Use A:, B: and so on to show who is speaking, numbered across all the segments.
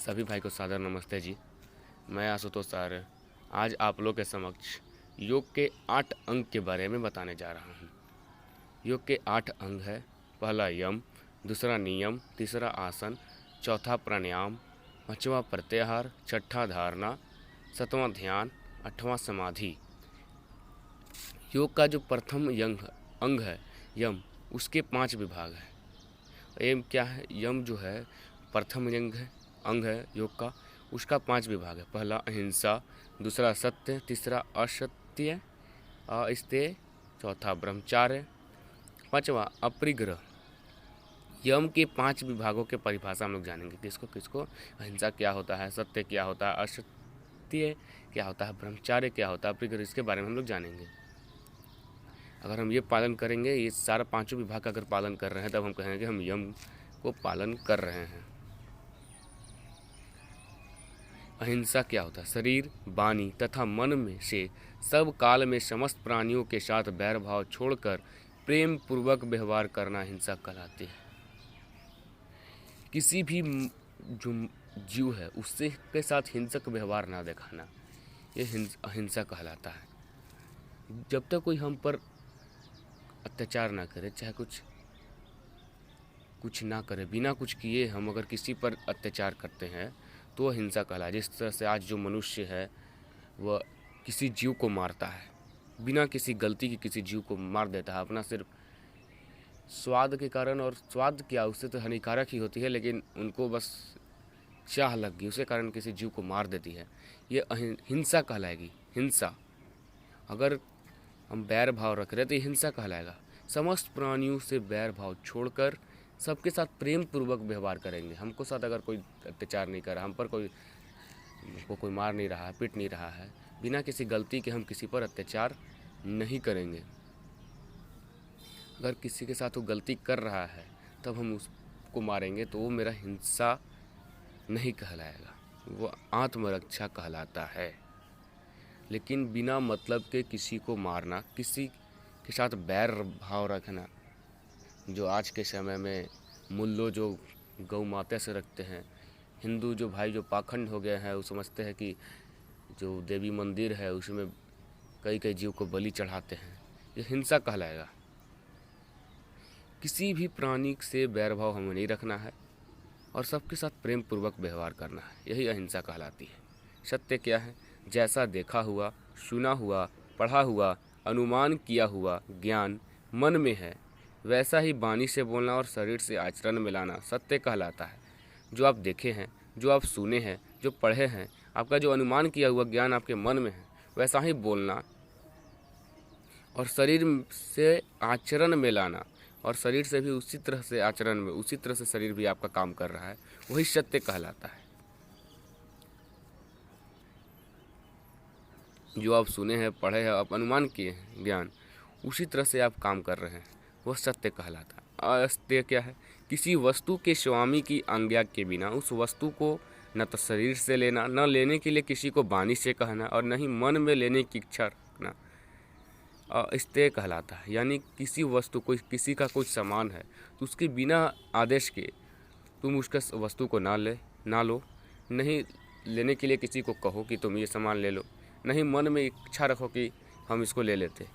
A: सभी भाई को सादर नमस्ते जी। मैं आशुतोष आर्य आज आप लोग के समक्ष योग के 8 अंग के बारे में बताने जा रहा हूँ। योग के 8 अंग है। पहला यम, दूसरा नियम, तीसरा आसन, चौथा प्राणायाम, पांचवा प्रत्याहार, छठा धारणा, सातवां ध्यान, आठवां समाधि। योग का जो प्रथम अंग है यम, उसके 5 विभाग हैं। एम क्या है? यम जो है प्रथम अंग है योग का, उसका 5 विभाग है। पहला अहिंसा, दूसरा सत्य, तीसरा असत्य, अस्तेय, चौथा ब्रह्मचार्य, पांचवा अपरिग्रह। यम के 5 विभागों के परिभाषा हम लोग जानेंगे, किसको किसको। अहिंसा क्या होता है, सत्य क्या होता है, असत्य क्या होता है, ब्रह्मचार्य क्या होता है, अपरिग्रह, इसके बारे में हम लोग जानेंगे। अगर हम ये पालन करेंगे, ये सारा 5 विभाग का अगर पालन कर रहे हैं, तब हम कहेंगे कि हम यम को पालन कर रहे हैं। अहिंसा क्या होता है? शरीर, वाणी तथा मन में से सब काल में समस्त प्राणियों के साथ बैर भाव छोड़कर प्रेम पूर्वक व्यवहार करना अहिंसा कहलाती है। किसी भी जो जीव है उससे के साथ हिंसक व्यवहार ना दिखाना, ये अहिंसा कहलाता है। जब तक कोई हम पर अत्याचार ना करे, चाहे कुछ ना करे, बिना कुछ किए हम अगर किसी पर अत्याचार करते हैं तो वह हिंसा कहलाए। जिस तरह से आज जो मनुष्य है वह किसी जीव को मारता है, बिना किसी गलती की किसी जीव को मार देता है, अपना सिर्फ स्वाद के कारण। और स्वाद क्या, उससे तो हानिकारक ही होती है, लेकिन उनको बस चाह लग गई, उसके कारण किसी जीव को मार देती है, ये हिंसा कहलाएगी। हिंसा अगर हम बैर भाव रख रहे तो ये हिंसा कहलाएगा। समस्त प्राणियों से बैर भाव छोड़कर सबके साथ प्रेम पूर्वक व्यवहार करेंगे। हमको साथ अगर कोई अत्याचार नहीं कर रहा, हम पर कोई मार नहीं रहा है, पीट नहीं रहा है, बिना किसी गलती के हम किसी पर अत्याचार नहीं करेंगे। अगर किसी के साथ वो गलती कर रहा है तब हम उसको मारेंगे तो वो मेरा हिंसा नहीं कहलाएगा, वो आत्मरक्षा कहलाता है। लेकिन बिना मतलब के किसी को मारना, किसी के साथ बैर भाव रखना, जो आज के समय में मुल्लो जो गौ माता से रखते हैं, हिंदू जो भाई जो पाखंड हो गए हैं, वो समझते हैं कि जो देवी मंदिर है उसमें कई जीव को बलि चढ़ाते हैं, ये हिंसा कहलाएगा। किसी भी प्राणी से बैर भाव हमें नहीं रखना है और सबके साथ प्रेम पूर्वक व्यवहार करना है, यही अहिंसा कहलाती है। सत्य क्या है? जैसा देखा हुआ, सुना हुआ, पढ़ा हुआ, अनुमान किया हुआ ज्ञान मन में है, वैसा ही वाणी से बोलना और शरीर से आचरण में लाना सत्य कहलाता है। जो आप देखे हैं, जो आप सुने हैं, जो पढ़े हैं, आपका जो अनुमान किया हुआ ज्ञान आपके मन में है, वैसा ही बोलना और शरीर से आचरण में लाना, और शरीर से भी उसी तरह से आचरण में, उसी तरह से शरीर भी आपका काम कर रहा है, वही सत्य कहलाता है। जो आप सुने हैं, पढ़े हैं, आप अनुमान किए हैं ज्ञान, उसी तरह से आप काम कर रहे हैं, वह सत्य कहलाता है। अस्तेय क्या है? किसी वस्तु के स्वामी की आज्ञा के बिना उस वस्तु को न तो शरीर से लेना, न लेने के लिए किसी को वाणी से कहना, और न ही मन में लेने की इच्छा रखना, अस्तेय कहलाता है। यानी किसी वस्तु, किसी का कोई सामान है तो उसके बिना आदेश के तुम उसका वस्तु को ना लो, नहीं लेने के लिए किसी को कहो कि तुम ये सामान ले लो, नहीं मन में इच्छा रखो कि हम इसको ले लेते,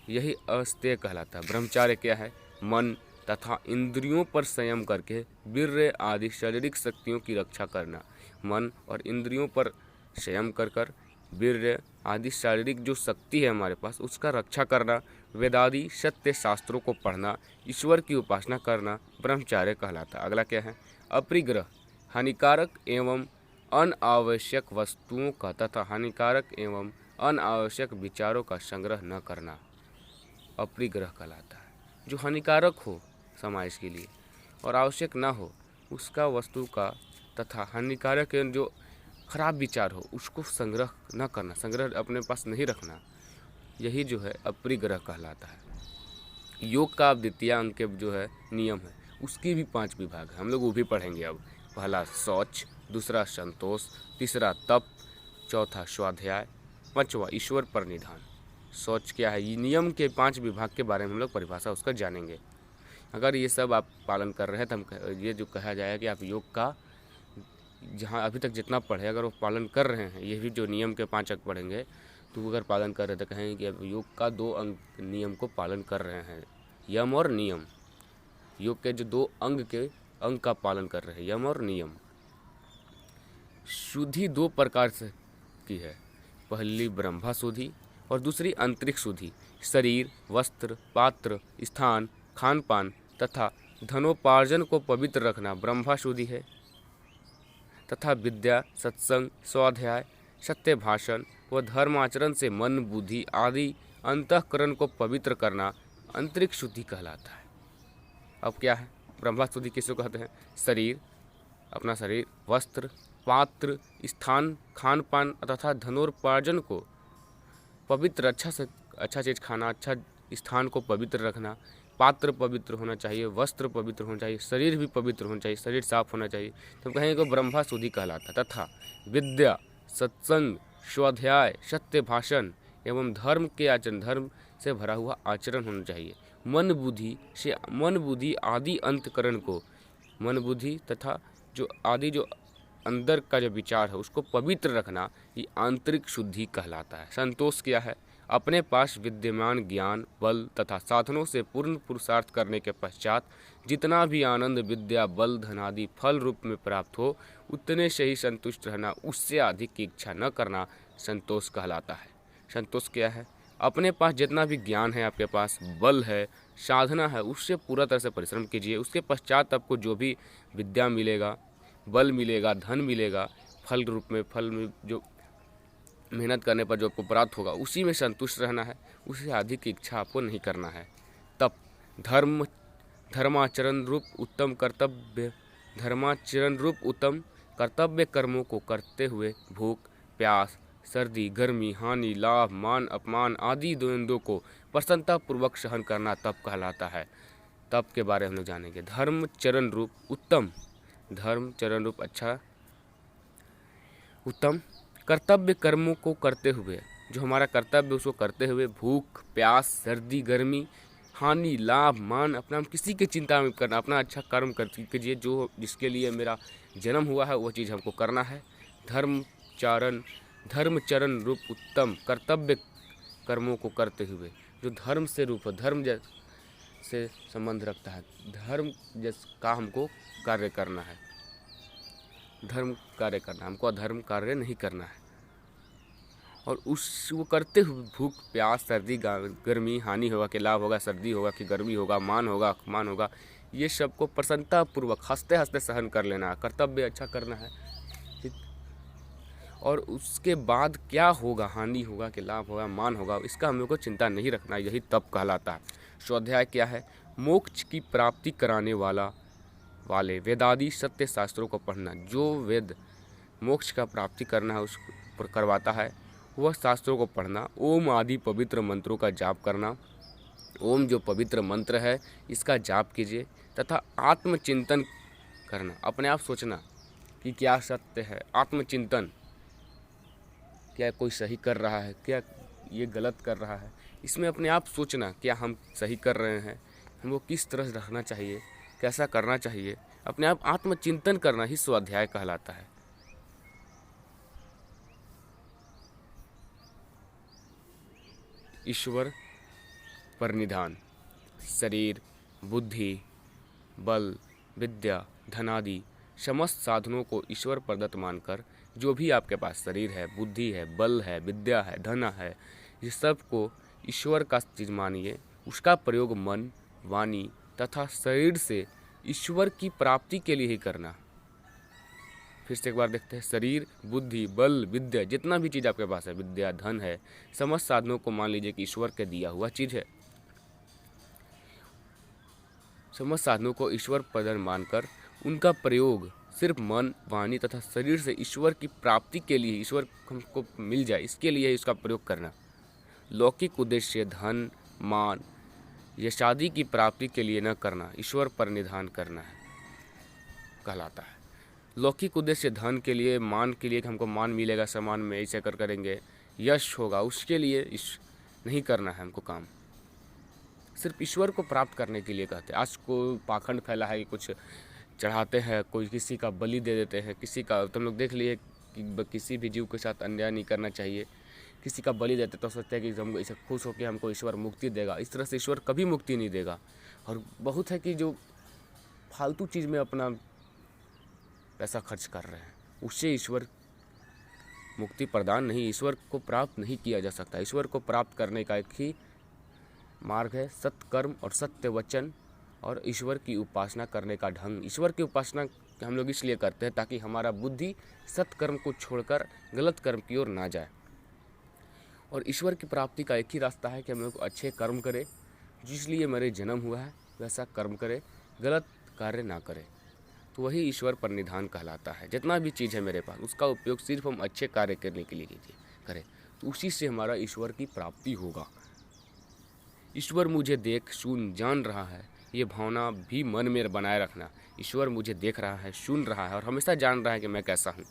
A: यही अस्तेय कहलाता है। ब्रह्मचार्य क्या है? मन तथा इंद्रियों पर संयम करके वीर्य आदि शारीरिक शक्तियों की रक्षा करना। मन और इंद्रियों पर संयम कर वीर्य आदि शारीरिक जो शक्ति है हमारे पास, उसका रक्षा करना। वेदादि सत्य शास्त्रों को पढ़ना, ईश्वर की उपासना करना ब्रह्मचार्य कहलाता है। अगला क्या है? अपरिग्रह, हानिकारक एवं अनावश्यक वस्तुओं का तथा हानिकारक एवं अनावश्यक विचारों का संग्रह न करना अपरिग्रह कहलाता है। जो हानिकारक हो समाज के लिए और आवश्यक ना हो, उसका वस्तु का तथा हानिकारक एवं जो खराब विचार हो उसको संग्रह न करना, संग्रह अपने पास नहीं रखना, यही जो है अपरिग्रह कहलाता है। योग का द्वितीय अंग के जो है नियम है, उसकी भी 5 विभाग है, हम लोग वो भी पढ़ेंगे अब। पहला शौच, दूसरा संतोष, तीसरा तप, चौथा स्वाध्याय, पांचवा ईश्वर पर निधान। शौच क्या है? ये नियम के 5 विभाग के बारे में हम लोग परिभाषा उसका जानेंगे। अगर ये सब आप पालन कर रहे हैं तो हम ये जो कहा जाए कि आप योग का जहाँ अभी तक जितना पढ़े अगर वो पालन कर रहे हैं, ये भी जो नियम के 5 अंक पढ़ेंगे तो वो अगर पालन कर रहे तो कहेंगे कि अब योग का 2 अंक नियम को पालन कर रहे हैं, यम और नियम। योग के जो 2 अंग के अंग का पालन कर रहे हैं, यम और नियम। शुद्धि 2 प्रकार से की है, पहली ब्रह्मा शुद्धि और दूसरी अंतरिक्ष शुद्धि। शरीर, वस्त्र, पात्र, स्थान, खान पान तथा धनोपार्जन को पवित्र रखना ब्रह्मा शुद्धि है, तथा विद्या, सत्संग, स्वाध्याय, सत्य भाषण व धर्माचरण से मन, बुद्धि आदि अंतःकरण को पवित्र करना अंतरिक्ष शुद्धि कहलाता है। अब क्या है, ब्रह्मा शुद्धि किसको कहते हैं? शरीर, अपना शरीर, वस्त्र, पात्र, स्थान, खान पान तथा धनोपार्जन को पवित्र, अच्छा से अच्छा चीज़ खाना, अच्छा स्थान को पवित्र रखना, पात्र पवित्र होना चाहिए, वस्त्र पवित्र होना चाहिए, शरीर भी पवित्र होना चाहिए, शरीर साफ होना चाहिए, तो हम कहेंगे कि ब्रह्मा शुद्धि कहलाता। तथा विद्या, सत्संग, स्वाध्याय, सत्य भाषण एवं धर्म के आचरण, धर्म से भरा हुआ आचरण होना चाहिए। मन बुद्धि आदि अंतकरण को, मन बुद्धि तथा जो आदि जो अंदर का जो विचार है उसको पवित्र रखना, ये आंतरिक शुद्धि कहलाता है। संतोष क्या है? अपने पास विद्यमान ज्ञान, बल तथा साधनों से पूर्ण पुरुषार्थ करने के पश्चात जितना भी आनंद, विद्या, बल, धन आदि फल रूप में प्राप्त हो उतने से ही संतुष्ट रहना, उससे अधिक की इच्छा न करना संतोष कहलाता है। संतोष क्या है? अपने पास जितना भी ज्ञान है, आपके पास बल है, साधना है, उससे पूरा तरह से परिश्रम कीजिए। उसके पश्चात आपको जो भी विद्या मिलेगा, बल मिलेगा, धन मिलेगा, फल रूप में, फल में जो मेहनत करने पर जो आपको प्राप्त होगा उसी में संतुष्ट रहना है, उससे अधिक की इच्छा आपको नहीं करना है। तब धर्माचरण रूप उत्तम कर्तव्य कर्मों को करते हुए भूख, प्यास, सर्दी, गर्मी, हानि, लाभ, मान, अपमान आदि द्वंद्वों को प्रसन्नतापूर्वक सहन करना तप कहलाता है। तप के बारे में हम लोग जानेंगे। धर्मचरण रूप उत्तम कर्तव्य कर्मों को करते हुए, जो हमारा कर्तव्य उसको करते हुए भूख, प्यास, सर्दी, गर्मी, हानि, लाभ, मान, अपना किसी की चिंता में करना, अपना अच्छा कर्म कीजिए, जो जिसके लिए मेरा जन्म हुआ है वो चीज़ हमको करना है। धर्मचरण रूप उत्तम कर्तव्य कर्मों को करते हुए, जो धर्म से रूप है, धर्म से संबंध रखता है, धर्म का हमको कार्य करना है, हमको अधर्म कार्य नहीं करना है। और वो करते हुए भूख, प्यास, सर्दी, गर्मी, हानि होगा कि लाभ होगा, सर्दी होगा कि गर्मी होगा, मान होगा, अपमान होगा, ये सबको प्रसन्नतापूर्वक हंसते हंसते सहन कर लेना है, कर्तव्य अच्छा करना है। ठीक। और उसके बाद क्या होगा, हानि होगा कि लाभ होगा, मान होगा, इसका हम लोग को चिंता नहीं रखना, यही तप कहलाता है। स्वाध्याय क्या है? मोक्ष की प्राप्ति कराने वाले वेदादि सत्य शास्त्रों को पढ़ना। जो वेद मोक्ष का प्राप्ति करना है उसको करवाता है, वह शास्त्रों को पढ़ना। ओम आदि पवित्र मंत्रों का जाप करना, ओम जो पवित्र मंत्र है इसका जाप कीजिए। तथा आत्मचिंतन करना, अपने आप सोचना कि क्या सत्य है, आत्मचिंतन, क्या कोई सही कर रहा है, क्या ये गलत कर रहा है, इसमें अपने आप सोचना क्या हम सही कर रहे हैं, हमको किस तरह रहना चाहिए, कैसा करना चाहिए, अपने आप आत्मचिंतन करना ही स्वाध्याय कहलाता है। ईश्वर पर निधान, शरीर, बुद्धि, बल, विद्या, धन आदि समस्त साधनों को ईश्वर प्रदत्त मानकर, जो भी आपके पास शरीर है, बुद्धि है, बल है, विद्या है, धन है, ये सब को ईश्वर का चीज मानिए। उसका प्रयोग मन, वाणी तथा शरीर से ईश्वर की प्राप्ति के लिए ही करना। फिर से एक बार देखते हैं। शरीर, बुद्धि, बल, विद्या, जितना भी चीज़ आपके पास है, विद्या, धन है, समस्त साधनों को मान लीजिए कि ईश्वर के दिया हुआ चीज़ है। समस्त साधनों को ईश्वर प्रदत्त मानकर उनका प्रयोग सिर्फ मन, वाणी तथा शरीर से ईश्वर की प्राप्ति के लिए, ईश्वर हमको मिल जाए इसके लिए इसका प्रयोग करना। लौकिक उद्देश्य धन, मान, यश आदि की प्राप्ति के लिए न करना, ईश्वर पर निधान करना है कहलाता है। लौकिक उद्देश्य धन के लिए, मान के लिए कि हमको मान मिलेगा, सम्मान में ऐसे करेंगे, यश होगा, उसके लिए नहीं करना है हमको काम, सिर्फ ईश्वर को प्राप्त करने के लिए कहते हैं। आज को पाखंड फैला है कि कुछ चढ़ाते हैं, कोई किसी का बलि दे देते हैं, किसी का तुम लोग देख लिए कि किसी भी जीव के साथ अन्याय नहीं करना चाहिए। किसी का बलि देते तो सोचते हैं कि हम इसे खुश होकर हमको ईश्वर मुक्ति देगा। इस तरह से ईश्वर कभी मुक्ति नहीं देगा। और बहुत है कि जो फालतू चीज़ में अपना पैसा खर्च कर रहे हैं, उससे ईश्वर मुक्ति प्रदान नहीं, ईश्वर को प्राप्त नहीं किया जा सकता। ईश्वर को प्राप्त करने का एक ही मार्ग है सत्कर्म और सत्य वचन और ईश्वर की उपासना करने का ढंग। ईश्वर की उपासना हम लोग इसलिए करते हैं ताकि हमारा बुद्धि सत्कर्म को छोड़कर गलत कर्म की ओर ना जाए। और ईश्वर की प्राप्ति का एक ही रास्ता है कि हम लोग अच्छे कर्म करें, जिसलिए मेरे जन्म हुआ है वैसा कर्म करें, गलत कार्य ना करें, तो वही ईश्वर परिनिधान कहलाता है। जितना भी चीज़ है मेरे पास उसका उपयोग सिर्फ हम अच्छे कार्य करने के लिए करें, तो उसी से हमारा ईश्वर की प्राप्ति होगा। ईश्वर मुझे देख सुन जान रहा है, ये भावना भी मन में बनाए रखना। ईश्वर मुझे देख रहा है, सुन रहा है और हमेशा जान रहा है कि मैं कैसा हूँ,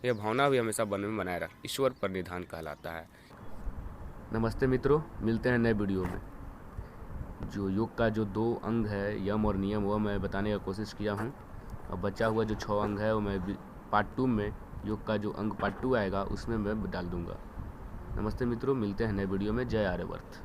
A: यह भावना भी हमेशा मन में बनाए रख ईश्वर परिनिधान कहलाता है। नमस्ते मित्रों, मिलते हैं नए वीडियो में। जो योग का जो 2 अंग है, यम और नियम, वह मैं बताने की कोशिश किया हूँ। अब बचा हुआ जो 6 अंग है वो मैं पार्ट 2 में, योग का जो अंग पार्ट 2 आएगा उसमें मैं डाल दूँगा। नमस्ते मित्रों, मिलते हैं नए वीडियो में। जय आर्यवर्त।